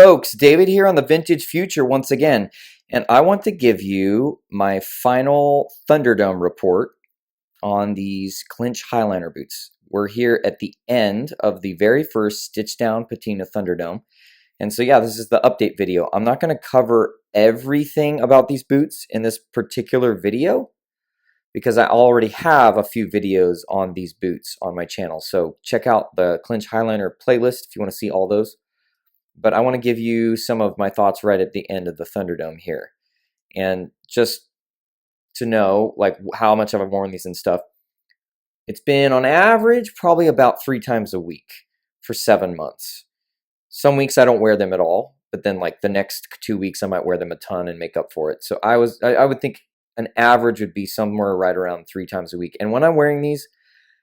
folks, David here on the Vintage Future once again, and I want to give you my final Thunderdome report on these Clinch HiLiner boots. We're here at the end of the very first Stitchdown Patina Thunderdome, and so yeah, this is the update video. I'm not going to cover everything about these boots in this particular video because I already have a few videos on these boots on my channel, so check out the Clinch HiLiner playlist if you want to see all those. But I want to give you some of my thoughts right at the end of the Thunderdome here. And just to know like how much I've worn these and stuff, it's been on average probably about 3 times a week for 7 months. Some weeks I don't wear them at all, but then like the next 2 weeks I might wear them a ton and make up for it. So I would think an average would be somewhere right around 3 times a week. And when I'm wearing these,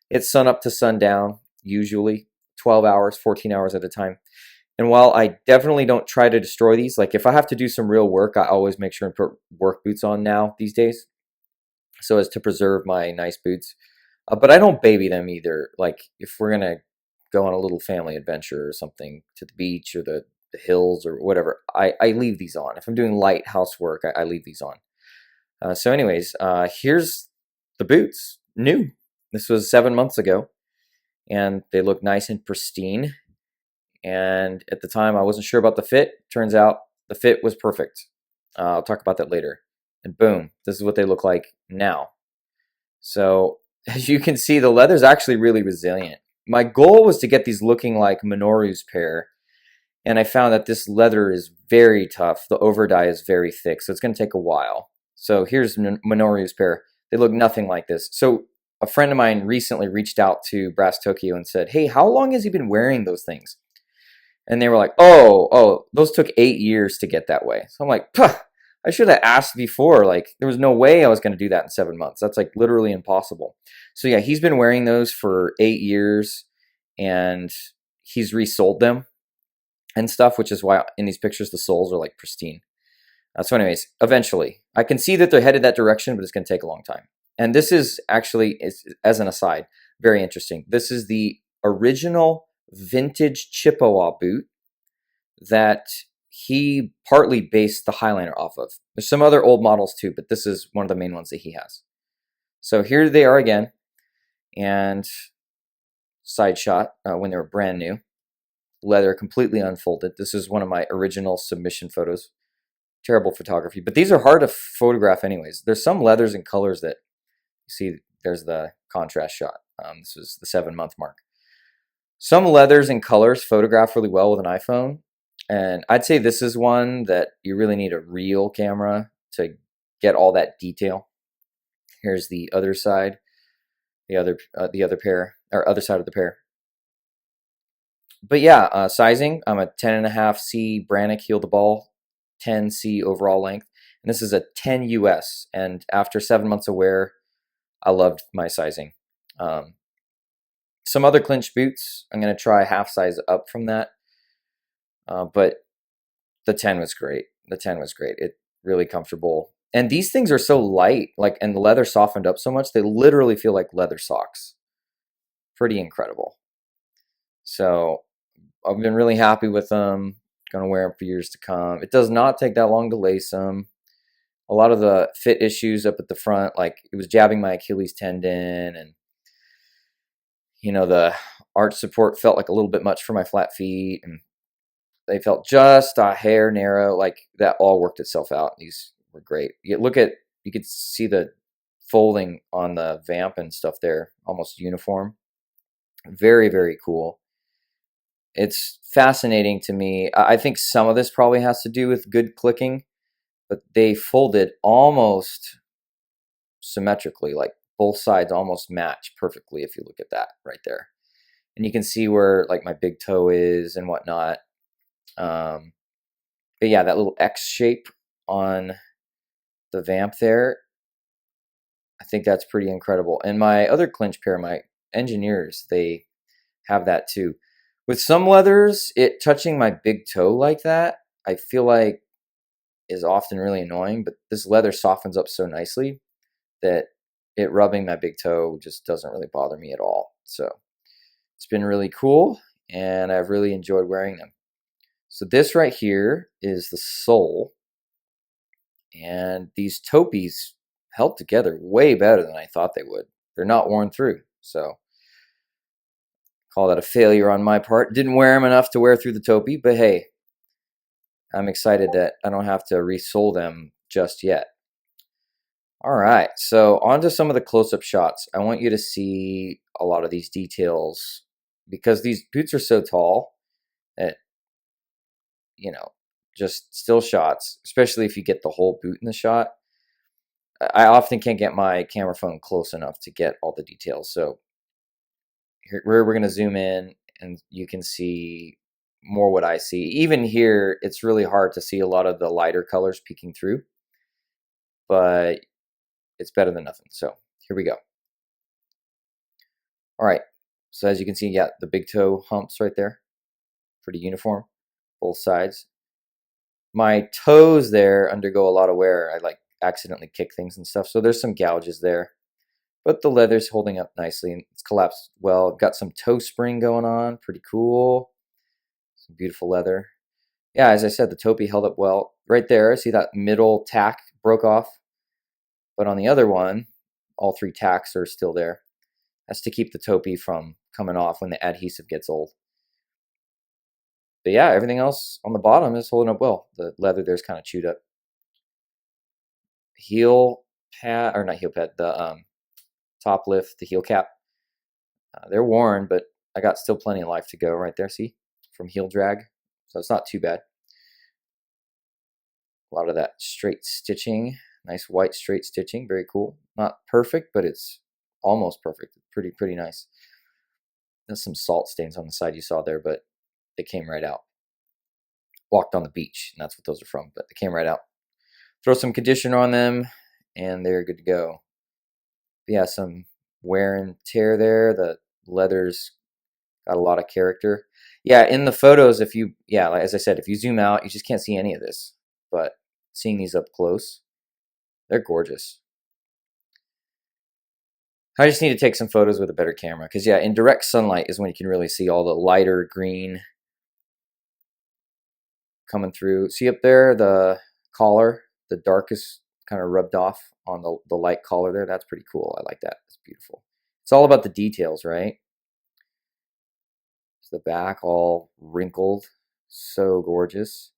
it's sun up to sundown, usually 12 hours, 14 hours at a time. And while I definitely don't try to destroy these, like if I have to do some real work, I always make sure and put work boots on now these days, so as to preserve my nice boots. But I don't baby them either. Like if we're going to go on a little family adventure or something to the beach or the hills or whatever, I leave these on. If I'm doing light housework, I leave these on. So anyways, here's the boots, new. This was 7 months ago, and they look nice and pristine. And at the time, I wasn't sure about the fit. Turns out the fit was perfect. I'll talk about that later. And boom, this is what they look like now. So as you can see, the leather's actually really resilient. My goal was to get these looking like Minoru's pair, and I found that this leather is very tough. The overdye is very thick, so it's going to take a while. So here's Minoru's pair. They look nothing like this. So a friend of mine recently reached out to Brass Tokyo and said, hey, how long has he been wearing those things? And they were like, oh, those took 8 years to get that way. So I'm like, puh, I should have asked before. Like, there was no way I was going to do that in 7 months. That's like literally impossible. So yeah, he's been wearing those for 8 years, and he's resold them and stuff, which is why in these pictures the soles are like pristine. So anyways, eventually, I can see that they're headed that direction, but it's going to take a long time. And this is actually, as an aside, very interesting. This is the original vintage Chippewa boot that he partly based the HiLiner off of. There's some other old models too, but this is one of the main ones that he has. So here they are again, and side shot when they were brand new. Leather completely unfolded. This is one of my original submission photos. Terrible photography, but these are hard to photograph anyways. There's some leathers and colors that you see. There's the contrast shot. This was the 7-month mark. Some leathers and colors photograph really well with an iPhone, and I'd say this is one that you really need a real camera to get all that detail. Here's the other side, the other pair, or other side of the pair. But yeah, sizing, I'm a 10.5C Brannock heel to ball, 10C overall length, and this is a 10 US, and after 7 months of wear, I loved my sizing. Some other Clinch boots, I'm going to try half size up from that. But the 10 was great. The 10 was great. It really comfortable. And these things are so light, like, and the leather softened up so much, they literally feel like leather socks. Pretty incredible. So I've been really happy with them. Going to wear them for years to come. It does not take that long to lace them. A lot of the fit issues up at the front, like it was jabbing my Achilles tendon, and you know, the arch support felt like a little bit much for my flat feet, and they felt just a hair narrow. Like that all worked itself out. These were great. You could see the folding on the vamp and stuff there, almost uniform. Very, very cool. It's fascinating to me. I think some of this probably has to do with good clicking, but they folded almost symmetrically, like both sides almost match perfectly if you look at that right there. And you can see where like my big toe is and whatnot. But yeah, that little X shape on the vamp there, I think that's pretty incredible. And my other Clinch pair, my engineers, they have that too. With some leathers, it touching my big toe like that, I feel like is often really annoying, but this leather softens up so nicely that it rubbing my big toe just doesn't really bother me at all. So it's been really cool, and I've really enjoyed wearing them. So this right here is the sole, and these topies held together way better than I thought they would. They're not worn through, so call that a failure on my part. Didn't wear them enough to wear through the topi, but hey, I'm excited that I don't have to resole them just yet. All right, so on to some of the close-up shots. I want you to see a lot of these details because these boots are so tall that, you know, just still shots, especially if you get the whole boot in the shot. I often can't get my camera phone close enough to get all the details. So here we're going to zoom in and you can see more what I see. Even here, it's really hard to see a lot of the lighter colors peeking through, but it's better than nothing. So here we go. All right. So as you can see, yeah, the big toe humps right there. Pretty uniform, both sides. My toes there undergo a lot of wear. I like accidentally kick things and stuff. So there's some gouges there. But the leather's holding up nicely and it's collapsed well. Got some toe spring going on. Pretty cool. Some beautiful leather. Yeah, as I said, the topi held up well. Right there, see that middle tack broke off. But on the other one, all three tacks are still there. That's to keep the topi from coming off when the adhesive gets old. But yeah, everything else on the bottom is holding up well. The leather there's kind of chewed up. Heel pad, or not heel pad, the top lift, the heel cap. They're worn, but I got still plenty of life to go right there, see? From heel drag. So it's not too bad. A lot of that straight stitching. Nice white straight stitching. Very cool. Not perfect, but it's almost perfect. Pretty nice. There's some salt stains on the side you saw there, but they came right out. Walked on the beach, and that's what those are from, but they came right out. Throw some conditioner on them, and they're good to go. But yeah, some wear and tear there. The leather's got a lot of character. Yeah, in the photos, if you, yeah, as I said, if you zoom out, you just can't see any of this. But seeing these up close, they're gorgeous. I just need to take some photos with a better camera because, yeah, in direct sunlight is when you can really see all the lighter green coming through. See up there, the collar, the darkest kind of rubbed off on the light collar there. That's pretty cool. I like that. It's beautiful. It's all about the details, right? It's the back all wrinkled. So gorgeous.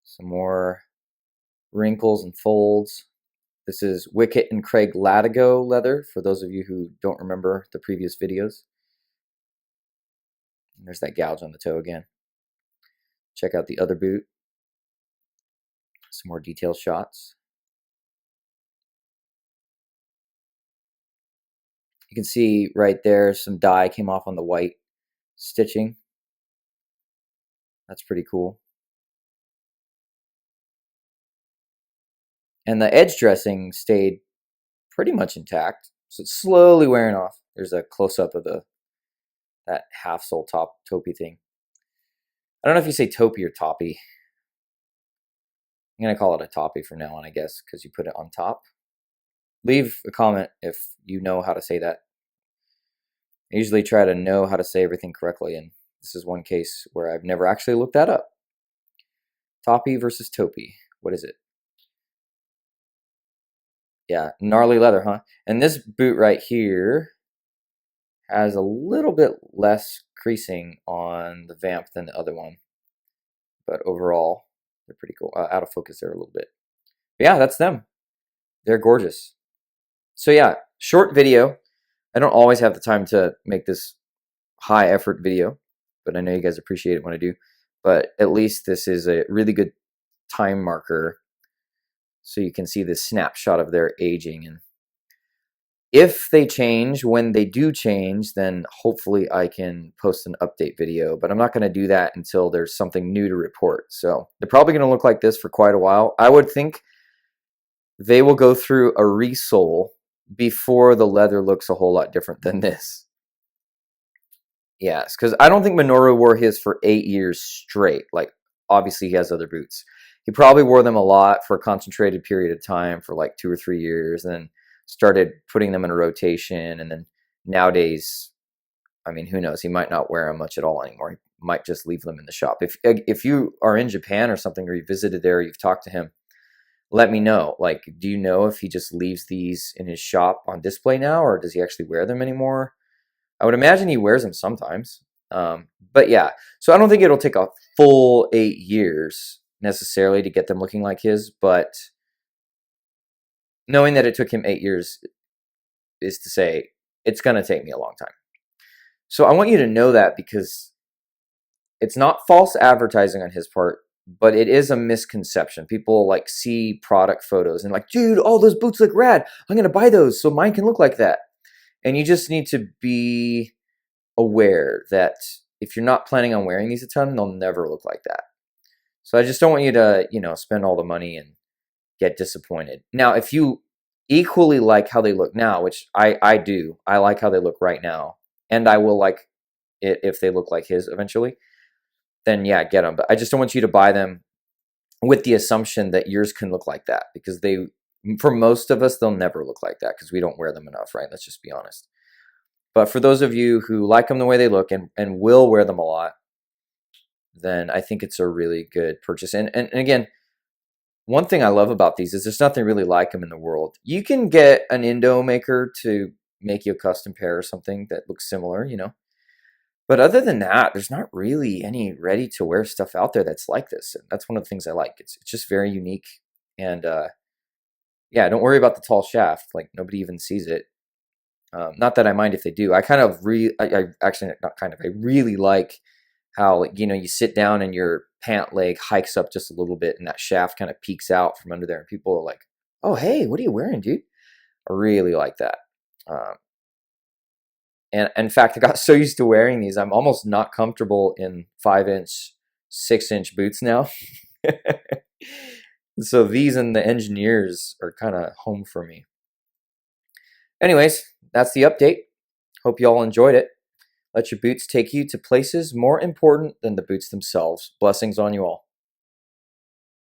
Some more wrinkles and folds. This is Wicket and Craig Latigo leather, for those of you who don't remember the previous videos. And there's that gouge on the toe again. Check out the other boot. Some more detailed shots. You can see right there some dye came off on the white stitching. That's pretty cool. And the edge dressing stayed pretty much intact. So it's slowly wearing off. There's a close-up of that half sole top topi thing. I don't know if you say topi or toppy. I'm going to call it a toppy from now on, I guess, because you put it on top. Leave a comment if you know how to say that. I usually try to know how to say everything correctly, and this is one case where I've never actually looked that up. Toppy versus topi. What is it? Yeah, gnarly leather, huh? And this boot right here has a little bit less creasing on the vamp than the other one. But overall, they're pretty cool. Out of focus there a little bit. But yeah, that's them. They're gorgeous. So yeah, short video. I don't always have the time to make this high effort video, but I know you guys appreciate it when I do. But at least this is a really good time marker so you can see the snapshot of their aging. And if they change, when they do change, then hopefully I can post an update video. But I'm not going to do that until there's something new to report. So they're probably going to look like this for quite a while. I would think they will go through a resole before the leather looks a whole lot different than this. Yes, because I don't think Minoru wore his for 8 years straight. Like, obviously he has other boots. He probably wore them a lot for a concentrated period of time for like 2 or 3 years, and then started putting them in a rotation. And then nowadays, I mean, who knows? He might not wear them much at all anymore. He might just leave them in the shop. If you are in Japan or something, or you visited there, or you've talked to him, let me know. Like, do you know if he just leaves these in his shop on display now, or does he actually wear them anymore? I would imagine he wears them sometimes. But yeah, so I don't think it'll take a full 8 years necessarily to get them looking like his, but knowing that it took him 8 years is to say it's going to take me a long time. So I want you to know that, because it's not false advertising on his part, but it is a misconception. People like see product photos and like, dude, oh, those boots look rad. I'm going to buy those so mine can look like that. And you just need to be aware that if you're not planning on wearing these a ton, they'll never look like that. So I just don't want you to, spend all the money and get disappointed. Now, if you equally like how they look now, which I do, I like how they look right now, and I will like it if they look like his eventually, then yeah, get them. But I just don't want you to buy them with the assumption that yours can look like that, because for most of us, they'll never look like that because we don't wear them enough, right? Let's just be honest. But for those of you who like them the way they look and will wear them a lot, then I think it's a really good purchase. And again, one thing I love about these is there's nothing really like them in the world. You can get an Indo maker to make you a custom pair or something that looks similar, But other than that, there's not really any ready-to-wear stuff out there that's like this. And that's one of the things I like. It's just very unique. And yeah, don't worry about the tall shaft. Like, nobody even sees it. Not that I mind if they do. I really like how, you sit down and your pant leg hikes up just a little bit and that shaft kind of peeks out from under there. And people are like, oh, hey, what are you wearing, dude? I really like that. And in fact, I got so used to wearing these, I'm almost not comfortable in 5-inch, 6-inch boots now. So these and the engineers are kind of home for me. Anyways, that's the update. Hope you all enjoyed it. Let your boots take you to places more important than the boots themselves. Blessings on you all.